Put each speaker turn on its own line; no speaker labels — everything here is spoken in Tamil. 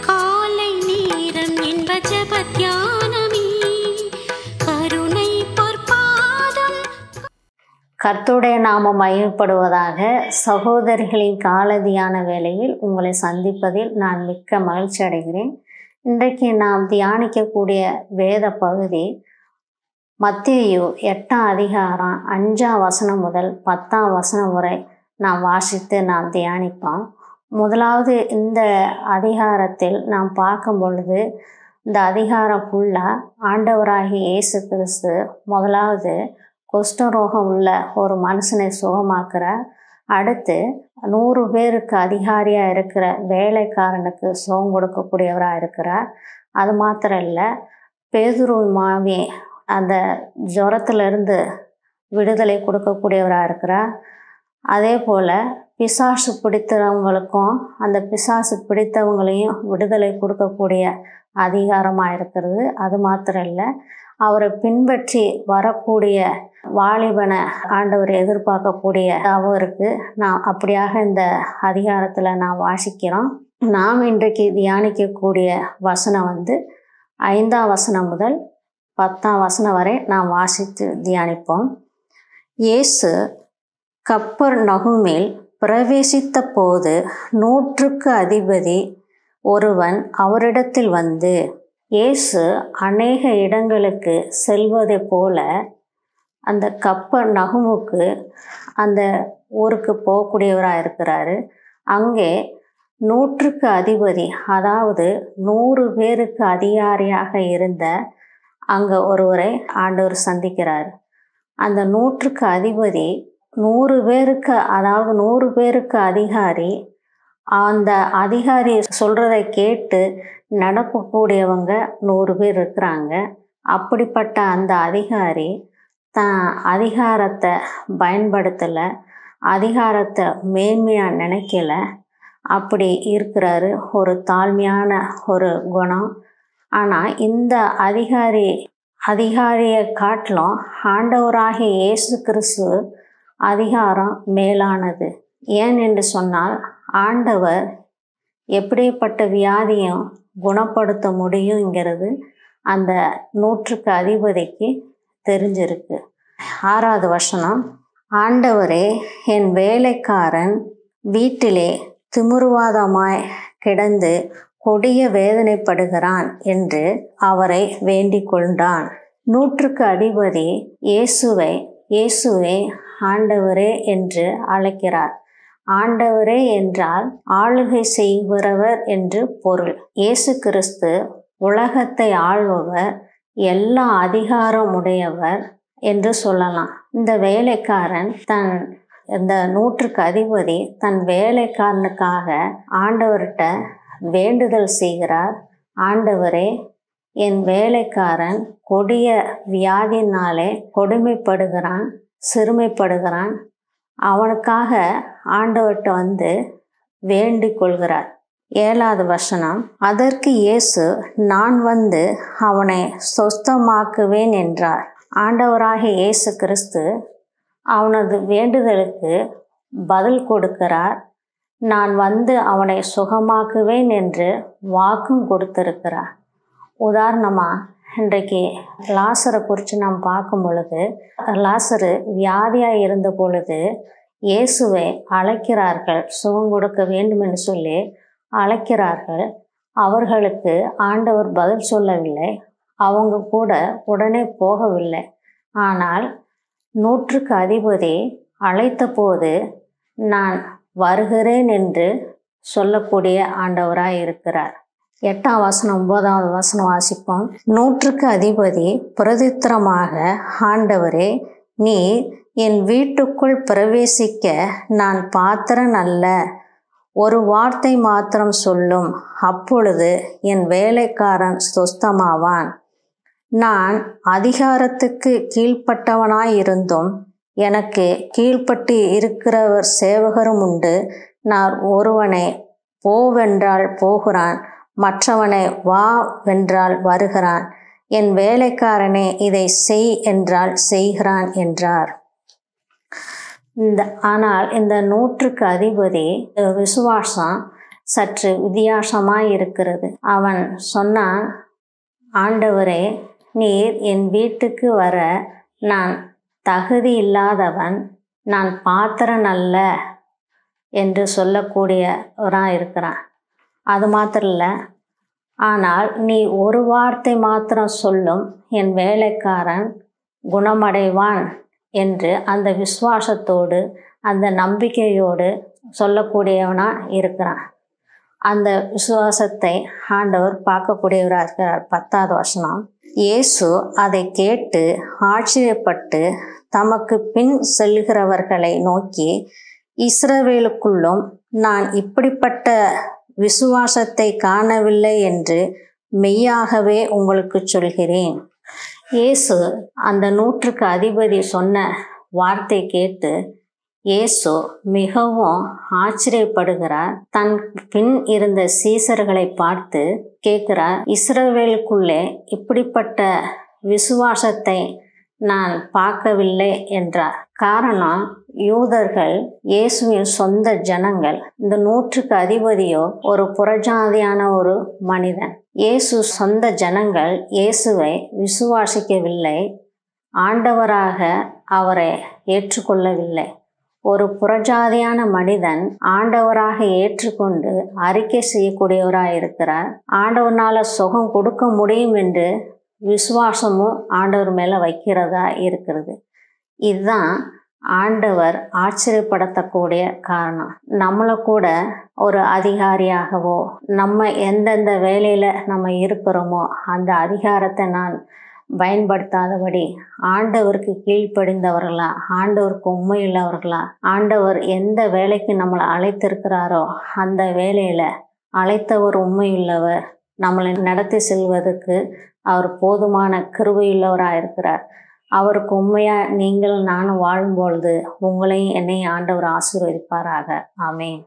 காலை நேரம் என்ப ஜப தியானமே கருணை பொற்பாதம்.
கர்த்தருடைய நாமம் மகிமைப்படுவதாக. சகோதரிகளின் கால தியான வேளையில் உங்களை சந்திப்பதில் நான் மிக்க மகிழ்ச்சி அடைகிறேன். இன்றைக்கு நாம் தியானிக்கக்கூடிய வேத பகுதி மத்தேயு 8ஆம் அதிகாரம் 5ஆம் வசனம் முதல் 10ஆம் வசனம் வரை நாம் வாசித்து நாம் தியானிப்போம். முதலாவது இந்த அதிகாரத்தில் நாம் பார்க்கும் பொழுது இந்த அதிகாரம் ஃபுல்லாக ஆண்டவராகிய இயேசு கிறிஸ்து முதலாவது குஷ்டரோகம் உள்ள ஒரு மனுஷனை சுகமாக்குறார். அடுத்து 100 பேருக்கு அதிகாரியாக இருக்கிற வேலைக்காரனுக்கு சுகம் கொடுக்கக்கூடியவராக இருக்கிறார். அது மாத்திரம் இல்லை, பேதுரு மாவி அந்த ஜுரத்திலிருந்து விடுதலை கொடுக்கக்கூடியவராக இருக்கிறார். அதே போல் பிசாசு பிடித்தவங்களுக்கும் அந்த பிசாசு பிடித்தவங்களையும் விடுதலை கொடுக்கக்கூடிய அதிகாரமாக இருக்கிறது. அது மாத்திரம் இல்லை, அவரை பின்பற்றி வரக்கூடிய வாலிபனை ஆண்டவர் எதிர்பார்க்கக்கூடிய அவருக்கு நாம் அப்படியாக இந்த அதிகாரத்தில் நாம் வாசிக்கிறோம். நாம் இன்றைக்கு தியானிக்கக்கூடிய வசனம் 5ஆம் வசனம் முதல் 10ஆம் வசனம் வரை நாம் வாசித்து தியானிப்போம். இயேசு கப்பர்நகூமில் பிரவேசித்த போது 100க்கு அதிபதி ஒருவன் அவரிடத்தில் வந்து, இயேசு அநேக இடங்களுக்கு செல்வதை போல அந்த கப்பர்நகூமுக்கு அந்த ஊருக்கு போகக்கூடியவராக இருக்கிறாரு. அங்கே 100க்கு அதிபதி, அதாவது 100 பேருக்கு அதிகாரியாக இருந்த அங்கே ஒருவரை ஆண்டவர் சந்திக்கிறார். அந்த 100க்கு அதிபதி 100 பேருக்கு, அதாவது 100 பேருக்கு அதிகாரி. அந்த அதிகாரி சொல்கிறதை கேட்டு நடக்கக்கூடியவங்க 100 பேர் இருக்கிறாங்க. அப்படிப்பட்ட அந்த அதிகாரி அதிகாரத்தை பயன்படுத்தலை, அதிகாரத்தை மேன்மையாக நினைக்கல, அப்படி இருக்கிறாரு. ஒரு தாழ்மையான ஒரு குணம். ஆனால் இந்த அதிகாரியை காட்டிலும் ஆண்டவராகிய இயேசு கிறிஸ்து அதிகாரம் மேலானது. ஏன் என்று சொன்னால், ஆண்டவர் எப்படிப்பட்ட வியாதியும் குணப்படுத்த முடியுங்கிறது அந்த 100க்கு அதிபதிக்கு தெரிஞ்சிருக்கு. 6ஆவது வசனம், ஆண்டவரே, என் வேலைக்காரன் வீட்டிலே திமிர்வாதமாய் கிடந்து கொடிய வேதனைப்படுகிறான் என்று அவரை வேண்டிக் கொண்டான். 100க்கு அதிபதி இயேசுவை ஆண்டவரே என்று அழைக்கிறார். ஆண்டவரே என்றால் ஆளுகை செய்கிறவர் என்று பொருள். இயேசு கிறிஸ்து உலகத்தை ஆள்பவர், எல்லா அதிகாரம் உடையவர் என்று சொல்லலாம். இந்த வேலைக்காரன் இந்த 100க்கு அதிபதி தன் வேலைக்காரனுக்காக ஆண்டவர்கிட்ட வேண்டுதல் செய்கிறார். ஆண்டவரே, என் வேலைக்காரன் கொடிய வியாதினாலே கொடுமைப்படுகிறான், சிறுமைப்படுகிறான். அவனுக்காக ஆண்டவர்கிட்ட வேண்டிக் கொள்கிறார். 7ஆவது வசனம், அதற்கு இயேசு, நான் அவனை சொஸ்தமாக்குவேன் என்றார். ஆண்டவராகிய இயேசு கிறிஸ்து அவனது வேண்டுதலுக்கு பதில் கொடுக்கிறார். நான் அவனை சுகமாக்குவேன் என்று வாக்கும் கொடுத்திருக்கிறார். உதாரணமாக இன்றைக்கு லாசரை குறித்து நாம் பார்க்கும் பொழுது, லாசரு வியாதியாக இருந்த பொழுது இயேசுவை அழைக்கிறார்கள், சுகம் கொடுக்க வேண்டும் என்று சொல்லி அழைக்கிறார்கள். அவர்களுக்கு ஆண்டவர் பதில் சொல்லவில்லை, அவங்க கூட உடனே போகவில்லை. ஆனால் 100க்கு அதிபதி அழைத்த போது நான் வருகிறேன் என்று சொல்லக்கூடிய ஆண்டவராய் இருக்கிறார். 8ஆம் வசனம் 9ஆவது வசனம் வாசிப்போம். 100க்கு அதிபதி பிரதித்திரமாக, ஆண்டவரே, நீர் என் வீட்டுக்குள் பிரவேசிக்க நான் பாத்திரன் அல்ல. ஒரு வார்த்தை மாத்திரம் சொல்லும், அப்பொழுது என் வேலைக்காரன் சொஸ்தமாவான். நான் அதிகாரத்துக்கு கீழ்ப்பட்டவனாயிருந்தும் எனக்கு கீழ்ப்பட்டு இருக்கிறவர் சேவகரும் உண்டு. நான் ஒருவனை போவென்றால் போகிறான், மற்றவனை வா வென்றால் வருகிறான். என் வேலைக்காரனே இதை செய் என்றால் செய்கிறான் என்றார். ஆனால் இந்த 100க்கு அதிபதி விசுவாசம் சற்று வித்தியாசமாய் இருக்கிறது. அவன் சொன்னான், ஆண்டவரே, நீர் என் வீட்டுக்கு வர நான் தகுதி இல்லாதவன், நான் பாத்திரன் அல்ல என்று சொல்லக்கூடியவராக இருக்கிறான். அது மாத்திரம் இல்லை, ஆனால் நீ ஒரு வார்த்தை மாத்திரம் சொல்லும், என் வேலைக்காரன் குணமடைவான் என்று அந்த விசுவாசத்தோடு அந்த நம்பிக்கையோடு சொல்லக்கூடியவனாக இருக்கிறான். அந்த விசுவாசத்தை ஆண்டவர் பார்க்கக்கூடியவராக இருக்கிறார். 10வது வசனம், இயேசு அதை கேட்டு ஆச்சரியப்பட்டு தமக்கு பின் செல்கிறவர்களை நோக்கி, இஸ்ரவேலுக்குள்ளும் நான் இப்படிப்பட்ட விசுவாசத்தை காணவில்லை என்று மெய்யாகவே உங்களுக்கு சொல்கிறேன். இயேசு அந்த 100க்கு அதிபதி சொன்ன வார்த்தை கேட்டு இயேசு மிகவும் ஆச்சரியப்படுகிறார். தன் பின் இருந்த சீசர்களை பார்த்து கேட்கிறார், இஸ்ரவேலுக்குள்ளே இப்படிப்பட்ட விசுவாசத்தை நான் பார்க்கவில்லை என்றார். காரணம், யூதர்கள் இயேசுவின் சொந்த ஜனங்கள். இந்த 100க்கு அதிபதியோ ஒரு புறஜாதியான ஒரு மனிதன். இயேசு சொந்த ஜனங்கள் இயேசுவை விசுவாசிக்கவில்லை, ஆண்டவராக அவரை ஏற்றுக்கொள்ளவில்லை. ஒரு புறஜாதியான மனிதன் ஆண்டவராக ஏற்றுக்கொண்டு அறிக்கை செய்யக்கூடியவராக இருக்கிறார். ஆண்டவரால் சுகம் கொடுக்க முடியும் என்று விசுவாசமும் ஆண்டவர் மேலே வைக்கிறதா இருக்கிறது. இதுதான் ஆண்டவர் ஆச்சரியப்படத்தக்கூடிய காரணம். நம்மளை கூட ஒரு அதிகாரியாகவோ நம்ம எந்தெந்த வேலையில் நம்ம இருக்கிறோமோ அந்த அதிகாரத்தை நான் பயன்படுத்தாதபடி ஆண்டவருக்கு கீழ்ப்படிந்தவர்களா, ஆண்டவருக்கு உண்மையுள்ளவர்களா, ஆண்டவர் எந்த வேலைக்கு நம்மளை அழைத்திருக்கிறாரோ அந்த வேலையில் அழைத்தவர் உண்மையுள்ளவர், நம்மளை நடத்தி செல்வதற்கு அவர் போதுமான கிருபையுள்ளவராக இருக்கிறார். அவருக்கு உண்மையாக நீங்கள் நானும் வாழும்பொழுது உங்களையும் என்னையும் ஆண்டவர் ஆசீர்வதிப்பாராக. ஆமென்.